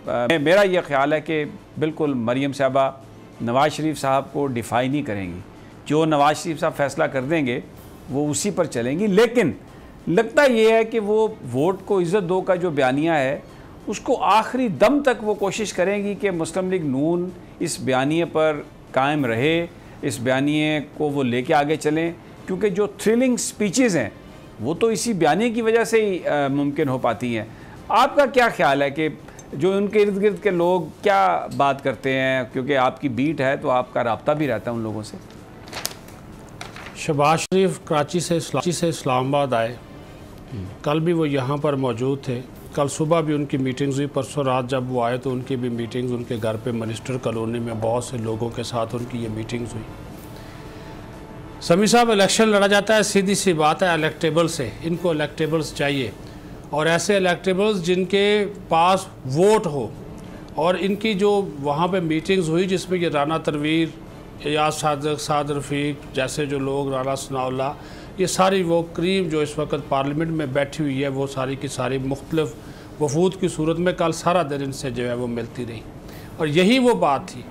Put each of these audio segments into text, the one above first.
میرا یہ خیال ہے کہ بالکل مریم صاحبہ نواز شریف صاحب کو ڈیفائی نہیں کریں گی. جو نواز شریف صاحب فیصلہ کر دیں گے وہ اسی پر چلیں گی. لیکن لگتا یہ ہے کہ وہ ووٹ کو عزت دو کا جو بیانیہ ہے اس کو آخری دم تک وہ کوشش کریں گی کہ مسلم لیگ نون اس بیانیے پر قائم رہے, اس بیانیے کو وہ لے کے آگے چلیں, کیونکہ جو تھرلنگ سپیچز ہیں وہ تو اسی بیانیے کی وجہ سے ہی ممکن ہو پاتی ہیں. آپ کا کیا خیال ہے کہ جو ان کے ارد گرد کے لوگ کیا بات کرتے ہیں, کیونکہ آپ کی بیٹ ہے تو آپ کا رابطہ بھی رہتا ہے ان لوگوں سے؟ شہباز شریف کراچی سے اسلام آباد آئے, کل بھی وہ یہاں پر موجود تھے, کل صبح بھی ان کی میٹنگز ہوئی, پرسوں رات جب وہ آئے تو ان کی بھی میٹنگز ان کے گھر پہ منسٹر کالونی میں بہت سے لوگوں کے ساتھ ان کی یہ میٹنگز ہوئی. سمیع صاحب, الیکشن لڑا جاتا ہے, سیدھی سی بات ہے, الیکٹیبل سے, ان کو الیکٹیبلز چاہیے, اور ایسے الیکٹیبلز جن کے پاس ووٹ ہو. اور ان کی جو وہاں پہ میٹنگز ہوئی جس میں یہ رانا تنویر, ایاز صادق, سعد رفیق جیسے جو لوگ, رانا ثناء اللہ, یہ ساری وہ کریم جو اس وقت پارلیمنٹ میں بیٹھی ہوئی ہے, وہ ساری کی ساری مختلف وفود کی صورت میں کل سارا دن ان سے جو ہے وہ ملتی رہی. اور یہی وہ بات تھی.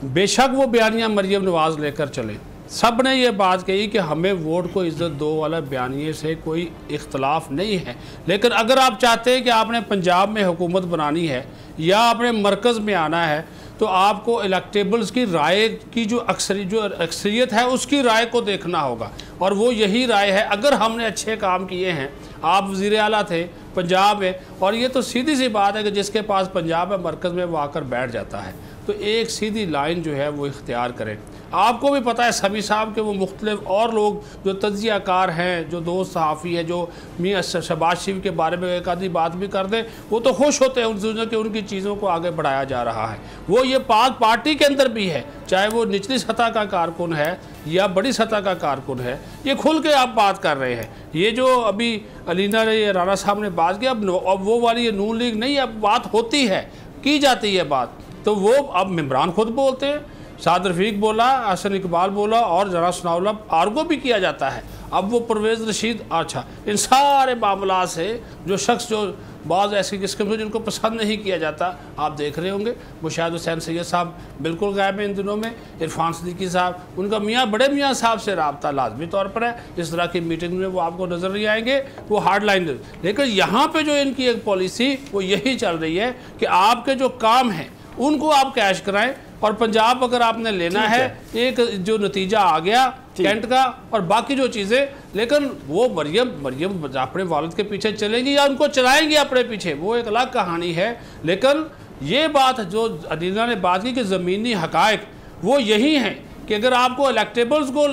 بے شک وہ بیانیہ مریم نواز لے کر چلے, سب نے یہ بات کہی کہ ہمیں ووٹ کو عزت دو والا بیانیے سے کوئی اختلاف نہیں ہے, لیکن اگر آپ چاہتے ہیں کہ آپ نے پنجاب میں حکومت بنانی ہے یا آپ نے مرکز میں آنا ہے تو آپ کو الیکٹیبلز کی رائے کی جو اکثریت ہے اس کی رائے کو دیکھنا ہوگا, اور وہ یہی رائے ہے. اگر ہم نے اچھے کام کیے ہیں, آپ وزیر اعلیٰ تھے پنجاب میں, اور یہ تو سیدھی سی بات ہے کہ جس کے پاس پنجاب ہے مرکز میں وہ آ کر بیٹھ جاتا ہے, تو ایک سیدھی لائن جو ہے وہ اختیار کریں. آپ کو بھی پتہ ہے سمیع صاحب کہ وہ مختلف اور لوگ جو تجزیہ کار ہیں, جو دوست صحافی ہیں, جو میاں شہباز شریف کے بارے میں ایک آدھی بات بھی کر دیں, وہ تو خوش ہوتے ہیں کہ ان کی چیزوں کو آگے بڑھایا جا رہا ہے. وہ یہ پاک پارٹی کے اندر بھی ہے, چاہے وہ نچلی سطح کا کارکن ہے یا بڑی سطح کا کارکن ہے, یہ کھل کے آپ بات کر رہے ہیں. یہ جو ابھی علینا نے, رانا صاحب نے بات کی, اب وہ والی یہ نون لیگ نہیں, اب بات ہوتی ہے, کی جاتی ہے بات, تو وہ اب ممبران خود بولتے ہیں, سعد رفیق بولا, حسن اقبال بولا, اور رانا ثناء اللہ آرگو بھی کیا جاتا ہے. اب وہ پرویز رشید, اچھا ان سارے معاملات سے جو شخص جو بعض ایسی قسم سے جن کو پسند نہیں کیا جاتا, آپ دیکھ رہے ہوں گے مشاہد حسین سید صاحب بالکل غائب ہیں ان دنوں میں, عرفان صدیقی صاحب, ان کا میاں بڑے میاں صاحب سے رابطہ لازمی طور پر ہے, اس طرح کی میٹنگ میں وہ آپ کو نظر نہیں آئیں گے, وہ ہارڈ لائن. لیکن یہاں پہ جو ان کی ایک پالیسی وہ یہی چل رہی ہے کہ آپ کے جو کام ہیں ان کو آپ کیش کرائیں, اور پنجاب اگر آپ نے لینا ہے, ایک جو نتیجہ آ گیا کینٹ کا اور باقی جو چیزیں, لیکن وہ مریم اپنے والد کے پیچھے چلیں گی یا ان کو چلائیں گی اپنے پیچھے, وہ ایک الگ کہانی ہے. لیکن یہ بات جو عدیلہ نے بات کی کہ زمینی حقائق وہ یہی ہیں کہ اگر آپ کو الیکٹیبلز کو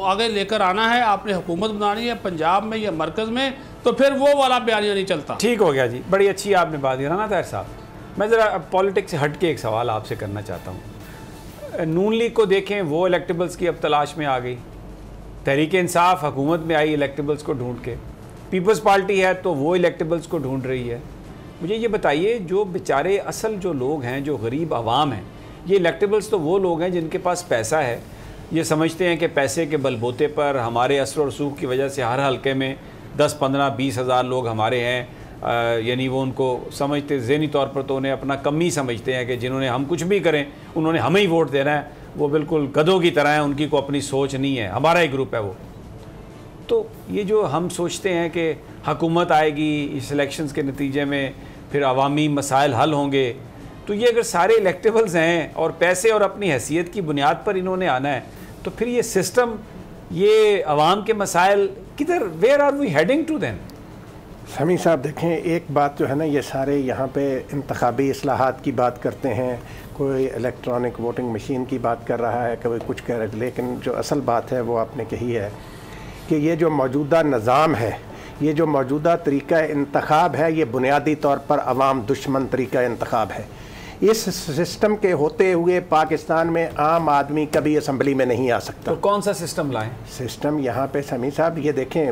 آگے لے کر آنا ہے, آپ نے حکومت بنانی ہے پنجاب میں یا مرکز میں, تو پھر وہ والا بیانیہ نہیں چلتا. ٹھیک ہو گیا جی, بڑی اچھی آپ نے بات کی رانا طاہر صاحب. میں ذرا پالیٹکس سے ہٹ کے ایک سوال آپ سے کرنا چاہتا ہوں. نون لیگ کو دیکھیں, وہ الیکٹیبلز کی اب تلاش میں آ گئی, تحریک انصاف حکومت میں آئی الیکٹیبلز کو ڈھونڈ کے, پیپلز پارٹی ہے تو وہ الیکٹیبلز کو ڈھونڈ رہی ہے. مجھے یہ بتائیے, جو بیچارے اصل جو لوگ ہیں, جو غریب عوام ہیں, یہ الیکٹیبلز تو وہ لوگ ہیں جن کے پاس پیسہ ہے, یہ سمجھتے ہیں کہ پیسے کے بل بوتے پر ہمارے اثر و رسوخ کی وجہ سے ہر حلقے میں 10 15 20 ہزار لوگ ہمارے ہیں, یعنی وہ ان کو سمجھتے, ذہنی طور پر تو انہیں اپنا کم ہی سمجھتے ہیں کہ جنہوں نے ہم کچھ بھی کریں انہوں نے ہمیں ہی ووٹ دینا ہے, وہ بالکل گدھوں کی طرح ہیں, ان کی کوئی اپنی سوچ نہیں ہے, ہمارا ہی گروپ ہے وہ. تو یہ جو ہم سوچتے ہیں کہ حکومت آئے گی, اس الیکشنز کے نتیجے میں پھر عوامی مسائل حل ہوں گے, تو یہ اگر سارے الیکٹیبلز ہیں اور پیسے اور اپنی حیثیت کی بنیاد پر انہوں نے آنا ہے, تو پھر یہ سسٹم, یہ عوام کے مسائل کدھر, where are we heading to then? Sami صاحب دیکھیں, ایک بات جو ہے نا, یہ سارے یہاں پہ انتخابی اصلاحات کی بات کرتے ہیں, کوئی الیکٹرانک ووٹنگ مشین کی بات کر رہا ہے, کوئی کچھ کہہ رہا ہے, لیکن جو اصل بات ہے وہ آپ نے کہی ہے کہ یہ جو موجودہ نظام ہے, یہ جو موجودہ طریقہ انتخاب ہے, یہ بنیادی طور پر عوام دشمن طریقہ انتخاب ہے. اس سسٹم کے ہوتے ہوئے پاکستان میں عام آدمی کبھی اسمبلی میں نہیں آ سکتا. تو کون سا سسٹم لائیں؟ سسٹم یہاں پہ سمیع صاحب یہ دیکھیں,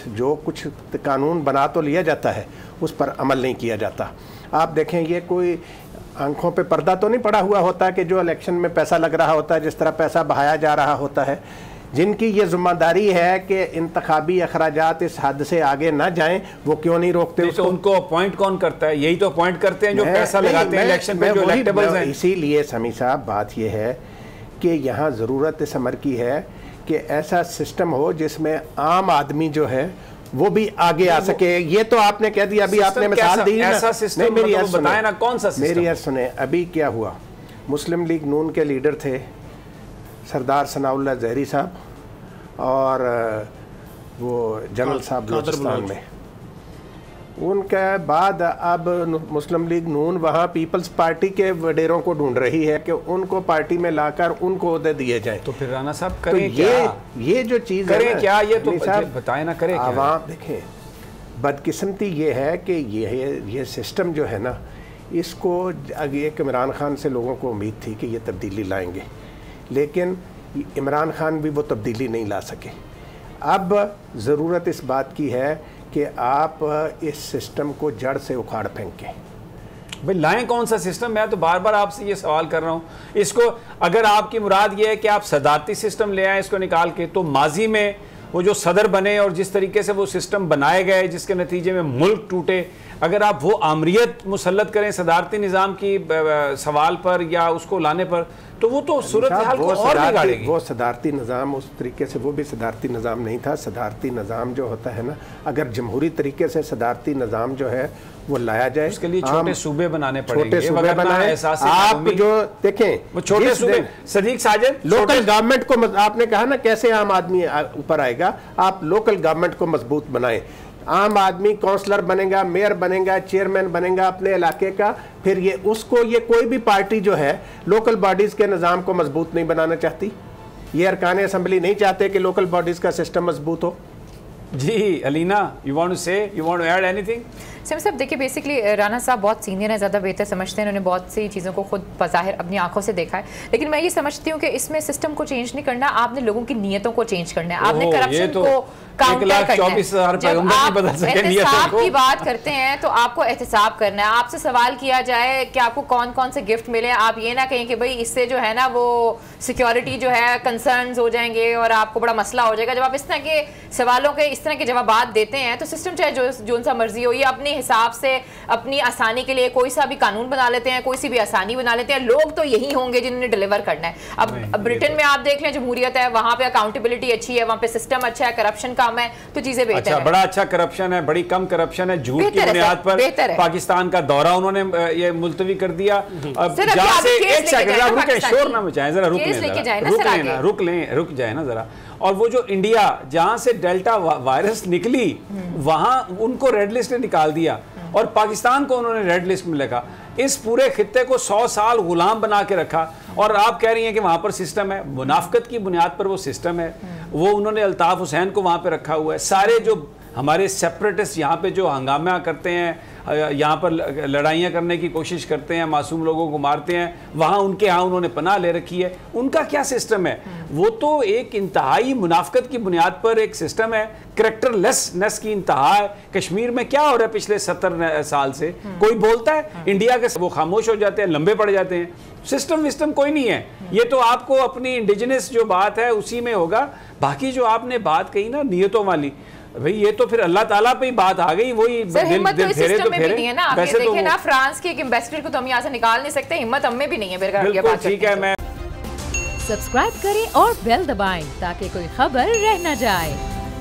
جو کچھ قانون بنا تو لیا جاتا ہے اس پر عمل نہیں کیا جاتا. آپ دیکھیں, یہ کوئی آنکھوں پہ پردہ تو نہیں پڑا ہوا ہوتا کہ جو الیکشن میں پیسہ لگ رہا ہوتا ہے, جس طرح پیسہ بہایا جا رہا ہوتا ہے, جن کی یہ ذمہ داری ہے کہ انتخابی اخراجات اس حد سے آگے نہ جائیں، وہ کیوں نہیں روکتے اس کو؟ ان کو اپوائنٹ کون کرتا ہے؟ یہی تو اپوائنٹ کرتے ہیں جو پیسہ لگاتے ہیں الیکشن پہ، جو الیکٹیبلز ہیں۔ اسی لیے سمیع صاحب بات یہ ہے کہ یہاں ضرورت اس امر کی ہے کہ ایسا سسٹم ہو جس میں عام آدمی جو ہے وہ بھی آگے آ سکے۔ یہ تو آپ نے کہہ دیا، ابھی آپ نے مثال دی نا، نہیں میری بتائیں نا کون سا سسٹم؟ میری عرض سنیں، ابھی کیا ہوا، مسلم لیگ نون کے لیڈر تھے سردار ثناء اللہ زہری صاحب اور وہ جنرل صاحب بلوچستان میں، ان کے بعد اب مسلم لیگ نون وہاں پیپلز پارٹی کے وڈیروں کو ڈھونڈ رہی ہے کہ ان کو پارٹی میں لا کر ان کو عہدے دیے جائیں۔ تو پھر رانا صاحب کریں کیا؟ یہ جو چیز کریں کیا، یہ تو بتائیں نا کریں کیا؟ عوام دیکھیں، بدقسمتی یہ ہے کہ یہ سسٹم جو ہے نا، اس کو ایک عمران خان سے لوگوں کو امید تھی کہ یہ تبدیلی لائیں گے، لیکن عمران خان بھی وہ تبدیلی نہیں لا سکے۔ اب ضرورت اس بات کی ہے کہ آپ اس سسٹم کو جڑ سے اکھاڑ پھینکیں۔ بھئی لائیں کون سا سسٹم؟ میں تو بار بار آپ سے یہ سوال کر رہا ہوں، اس کو اگر آپ کی مراد یہ ہے کہ آپ صدارتی سسٹم لے آئیں اس کو نکال کے، تو ماضی میں وہ جو صدر بنے اور جس طریقے سے وہ سسٹم بنائے گئے جس کے نتیجے میں ملک ٹوٹے، اگر آپ وہ آمریت مسلط کریں صدارتی نظام کی سوال پر یا اس کو لانے پر، تو وہ تو صورتحال کو اور بگاڑے گی۔ وہ صدارتی نظام اس طریقے سے وہ بھی صدارتی نظام نہیں تھا۔ صدارتی نظام جو ہوتا ہے نا، اگر جمہوری طریقے سے صدارتی نظام جو ہے وہ لایا جائے، اس کے لیے چھوٹے صوبے بنانے پڑیں گے، چھوٹے صوبے بنائیں۔ آپ جو دیکھیں وہ چھوٹے صوبے، صدیق ساجد، لوکل گورنمنٹ کو، آپ نے کہا نا کیسے عام آدمی اوپر آئے گا، آپ لوکل گورنمنٹ کو مضبوط بنائیں۔ عام آدمی کونسلر بنے گا، میئر بنے گا، چیئرمین بنے گا اپنے علاقے کا، پھر یہ کوئی بھی پارٹی جو ہے لوکل باڈیز کے نظام کو مضبوط نہیں بنانا چاہتی۔ یہ ارکان اسمبلی نہیں چاہتے کہ لوکل باڈیز کا سسٹم مضبوط ہو۔ جی علینا، you want to say, you want to add anything؟ سمی صاحب دیکھیں بیسکلی رانا صاحب بہت سینئر ہیں، زیادہ بہتر سمجھتے ہیں، انہوں نے بہت سی چیزوں کو خود بظاہر اپنی آنکھوں سے دیکھا ہے، لیکن میں یہ سمجھتی ہوں کہ اس میں سسٹم کو چینج نہیں کرنا، آپ نے لوگوں کی نیتوں کو چینج کرنا ہے، آپ نے کرپشن کو کاؤنٹر کرنا ہے۔ جب آپ احتساب کی بات کرتے ہیں تو آپ کو احتساب کرنا ہے، آپ سے سوال کیا جائے کہ آپ کو کون کون سے گفٹ ملے، آپ یہ نہ کہیں کہ بھئی اس سے جو ہے نا وہ سیکیورٹی جو ہے کنسرنز ہو جائیں گے اور آپ کو بڑا مسئلہ ہو جائے گا۔ جب آپ اس طرح کے سوالوں کے اس طرح کے جوابات دیتے ہیں تو سسٹم چاہے جو سا مرضی ہو، یہ اپنے حساب سے اپنی آسانی کے لیے کوئی سا بھی قانون بنا لیتے ہیں، کوئی سی بھی آسانی بنا لیتے ہیں، لوگ تو یہی ہوں گے جنہوں نے ڈیلیور کرنا ہے۔ اب برٹن میں آپ دیکھ لیں جمہوریت ہے، وہاں پہ اکاؤنٹیبلٹی اچھی ہے، وہاں پہ سسٹم اچھا ہے، کرپشن کم ہے، تو چیزیں بہتر ہیں۔ بڑا اچھا کرپشن ہے، بڑی کم کرپشن ہے، جھوٹ کی بنیاد پر پاکستان کا دورہ انہوں نے یہ ملتوی کر دیا۔ جہاں سے ایک سیکنڈ رکیں، شور نہ مچائیں، ذرا رک جائیں نا ذرا۔ اور وہ جو انڈیا جہاں سے ڈیلٹا وائرس نکلی وہاں ان کو ریڈ لسٹ نے نکال دیا اور پاکستان کو انہوں نے ریڈ لسٹ میں لگا، اس پورے خطے کو 100 سال غلام بنا کے رکھا، اور آپ کہہ رہی ہیں کہ وہاں پر سسٹم ہے، منافقت کی بنیاد پر وہ سسٹم ہے، وہ انہوں نے الطاف حسین کو وہاں پہ رکھا ہوا ہے۔ سارے جو ہمارے سیپریٹسٹ یہاں پہ جو ہنگامہ کرتے ہیں، یہاں پر لڑائیاں کرنے کی کوشش کرتے ہیں، معصوم لوگوں کو مارتے ہیں، وہاں ان کے ہاں انہوں نے پناہ لے رکھی ہے، ان کا کیا سسٹم ہے؟ وہ تو ایک انتہائی منافقت کی بنیاد پر ایک سسٹم ہے، کریکٹر لیسنس کی انتہا ہے۔ کشمیر میں کیا ہو رہا ہے پچھلے 70 سال سے؟ کوئی بولتا ہے؟ انڈیا کے وہ خاموش ہو جاتے ہیں، لمبے پڑ جاتے ہیں، سسٹم کوئی نہیں ہے۔ یہ تو آپ کو اپنی انڈیجنس جو بات ہے اسی میں ہوگا۔ باقی جو آپ نے بات کہی نا نیتوں والی، بھئی یہ تو پھر اللہ تعالیٰ پہ ہی بات آ گئی، وہی دل پھیرے تو پھیرے۔ ویسے تو دیکھیں نا، فرانس کے ایک ایمبیسڈر کو تو ہم یہاں سے نکال نہیں سکتے، ہمت ہم میں بھی نہیں ہے۔ بالکل ٹھیک ہے، میں سبسکرائب کریں اور بیل دبائیں تاکہ کوئی خبر رہ نہ جائے۔